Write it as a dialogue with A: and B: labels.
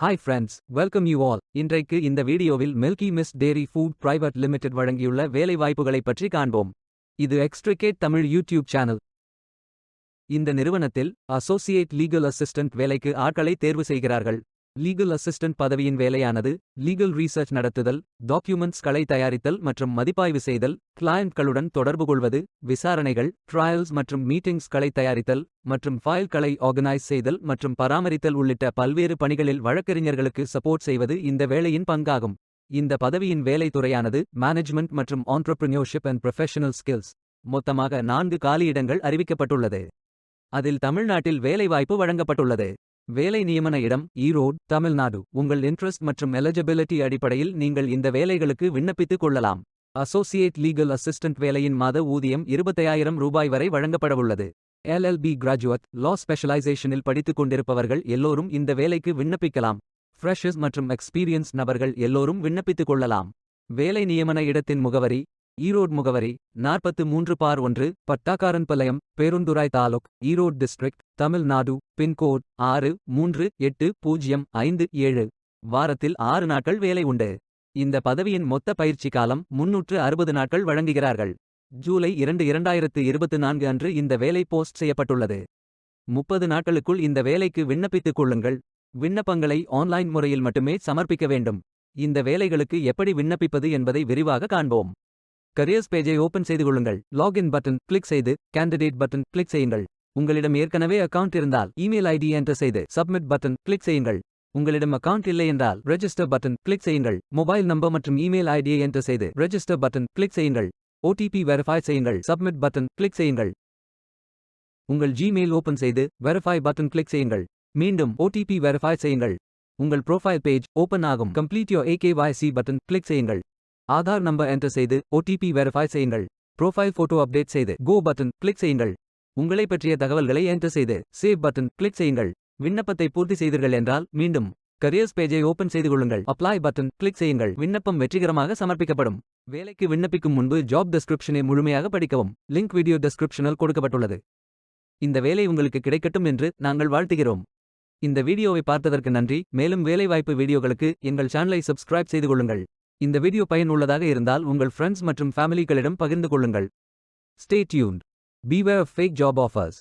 A: Hi friends, welcome you all. இன்றைக்கு இந்த வீடியோவில் மில்கி மிஸ்ட் டேரி ஃபுட் பிரைவேட் லிமிடெட் வழங்கியுள்ள வேலை வாய்ப்புகளைப் பற்றி காண்போம். இது எக்ஸ்ட்ரிகேட் தமிழ் யூடியூப் சேனல். இந்த நிறுவனத்தில் அசோசியேட் லீகல் அசிஸ்டன்ட் வேலைக்கு ஆட்களை தேர்வு செய்கிறார்கள். லீகல் அசிஸ்டன்ட் பதவியின் வேலையானது லீகல் ரீசர்ச் நடத்துதல், டாக்குமெண்ட்ஸ்களை தயாரித்தல் மற்றும் மதிப்பாய்வு செய்தல், கிளையண்ட்களுடன் தொடர்பு கொள்வது, விசாரணைகள், ட்ரையல்ஸ் மற்றும் மீட்டிங்ஸ்களை தயாரித்தல் மற்றும் ஃபைல்களை ஆர்கனைஸ் செய்தல் மற்றும் பராமரித்தல் உள்ளிட்ட பல்வேறு பணிகளில் வழக்கறிஞர்களுக்கு சப்போர்ட் செய்வது இந்த வேலையின் பங்காகும். இந்த பதவியின் வேலை துறையானது மேனேஜ்மெண்ட் மற்றும் ஆண்டர்பிரினியோர்ஷிப் அண்ட் ப்ரொஃபஷனல் ஸ்கில்ஸ். மொத்தமாக 4 காலியிடங்கள் அறிவிக்கப்பட்டுள்ளது. அதில் தமிழ்நாட்டில் வேலைவாய்ப்பு வழங்கப்பட்டுள்ளது. வேலை நியமன இடம் ஈரோடு, தமிழ்நாடு. உங்கள் இன்ட்ரெஸ்ட் மற்றும் எலிஜிபிலிட்டி அடிப்படையில் நீங்கள் இந்த வேலைகளுக்கு விண்ணப்பித்துக் கொள்ளலாம். அசோசியேட் லீகல் அசிஸ்டன்ட் வேலையின் மாத ஊதியம் 25,000 ரூபாய் வரை வழங்கப்படவுள்ளது. LLB கிராஜுவேட், லா ஸ்பெஷலைசேஷனில் படித்துக் கொண்டிருப்பவர்கள் எல்லோரும் இந்த வேலைக்கு விண்ணப்பிக்கலாம். ஃப்ரெஷர்ஸ் மற்றும் எக்ஸ்பீரியன்ஸ் நபர்கள் எல்லோரும் விண்ணப்பித்துக் கொள்ளலாம். வேலை நியமன இடத்தின் முகவரி ஈரோடு முகவரி 43/1 பட்டாக்காரன்பாளையம், பேருந்துராய் தாலுக், ஈரோடு டிஸ்ட்ரிக்ட், தமிழ்நாடு. பின்கோட் 638057. வாரத்தில் 6 நாட்கள் வேலை உண்டு. இந்த பதவியின் மொத்த பயிற்சி காலம் 360 நாட்கள் வழங்குகிறார்கள். ஜூலை 2, 2024 அன்று இந்த வேலை போஸ்ட் செய்யப்பட்டுள்ளது. 30 நாட்களுக்குள் இந்த வேலைக்கு விண்ணப்பித்துக் கொள்ளுங்கள். விண்ணப்பங்களை ஆன்லைன் முறையில் மட்டுமே சமர்ப்பிக்க வேண்டும். இந்த வேலைகளுக்கு எப்படி விண்ணப்பிப்பது என்பதை விரிவாக காண்போம். கரியர்ஸ் பேஜை ஓபன் செய்து கொள்ளுங்கள். லாகின் பட்டன் கிளிக் செய்து கேண்டிடேட் பட்டன் கிளிக் செய்யுங்கள். உங்களிடம் ஏற்கனவே அக்கவுண்ட் இருந்தால் இமெயில் ஐடி என்டர் செய்து சப்மிட் பட்டன் கிளிக் செய்யுங்கள். உங்களிடம் அக்கவுண்ட் இல்லை என்றால் ரெஜிஸ்டர் பட்டன் கிளிக் செய்யுங்கள். மொபைல் நம்பர் மற்றும் இமெயில் ஐடியை என்டர் செய்து ரெஜிஸ்டர் பட்டன் கிளிக் செய்யுங்கள். OTP வெரிஃபை செய்யுங்கள். சப்மிட் பட்டன் கிளிக் செய்யுங்கள். உங்கள் ஜிமெயில் ஓபன் செய்து வெரிஃபை பட்டன் கிளிக் செய்யுங்கள். மீண்டும் OTP வெரிஃபை செய்யுங்கள். உங்கள் ப்ரொஃபைல் பேஜ் ஓபன் ஆகும். Complete your AKYC button click செய்யுங்கள். ஆதார் நம்பர் என்டர் செய்து OTP வெரிஃபை செய்யுங்கள். ப்ரொஃபைல் போட்டோ அப்டேட் செய்து கோ பட்டன் கிளிக் செய்யுங்கள். உங்களை பற்றிய தகவல்களை என்டர் செய்து சேவ் பட்டன் கிளிக் செய்யுங்கள். விண்ணப்பத்தை பூர்த்தி செய்தீர்கள் என்றால் மீண்டும் கரியர்ஸ் பேஜை ஓபன் செய்து கொள்ளுங்கள். அப்ளை பட்டன் கிளிக் செய்யுங்கள். விண்ணப்பம் வெற்றிகரமாக சமர்ப்பிக்கப்படும். வேலைக்கு விண்ணப்பிக்கும் முன்பு ஜாப் டெஸ்கிரிப்ஷனை முழுமையாக படிக்கவும். லிங்க் வீடியோ டெஸ்கிரிப்ஷனில் கொடுக்கப்பட்டுள்ளது. இந்த வேலை உங்களுக்கு கிடைக்கட்டும் என்று நாங்கள் வாழ்த்துகிறோம். இந்த வீடியோவை பார்த்ததற்கு நன்றி. மேலும் வேலைவாய்ப்பு வீடியோகளுக்கு எங்கள் சேனலை சப்ஸ்கிரைப் செய்து கொள்ளுங்கள். இந்த வீடியோ பயனுள்ளதாக இருந்தால் உங்கள் ஃப்ரெண்ட்ஸ் மற்றும் ஃபேமிலிகளிடம் பகிர்ந்து கொள்ளுங்கள். Stay tuned. Beware of fake job offers.